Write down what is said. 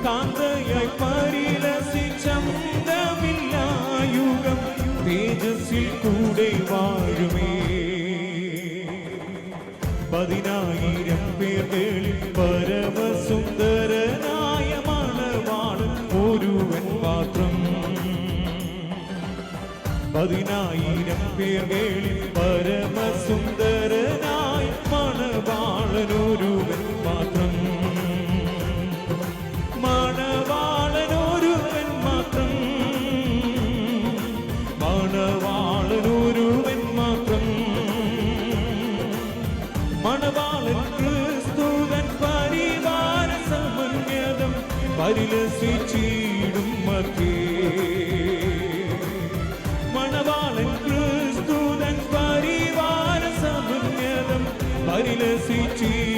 കാന്തയായി പരിലസിച്ചന്തമില്ലായുഗം തേജസ്സിൽ കൂടെ വാഴുമേ. 10,000 പേർകളിൽ പരമസുന്ദരനായ മണവാളൻ ഒരുവൻ മാത്രം. 10,000 പേർകളിൽ പരമസുന്ദരനായ മണവാളൻ ഒരുവൻ മാത്രം. മണവാളൻ ഒരുവൻ മാത്രം. മണവാളൻ ഒരുവൻ മാത്രം. മണവാളൻ ക്രിസ്തുവൻ പരിവാര സമന്വിതം പരിലസിച്ചിടും മധ്യേ. മണവാളൻ ക്രിസ്തുവൻ പരിവാര സമന്വിതം പരിലസിച്ചിടും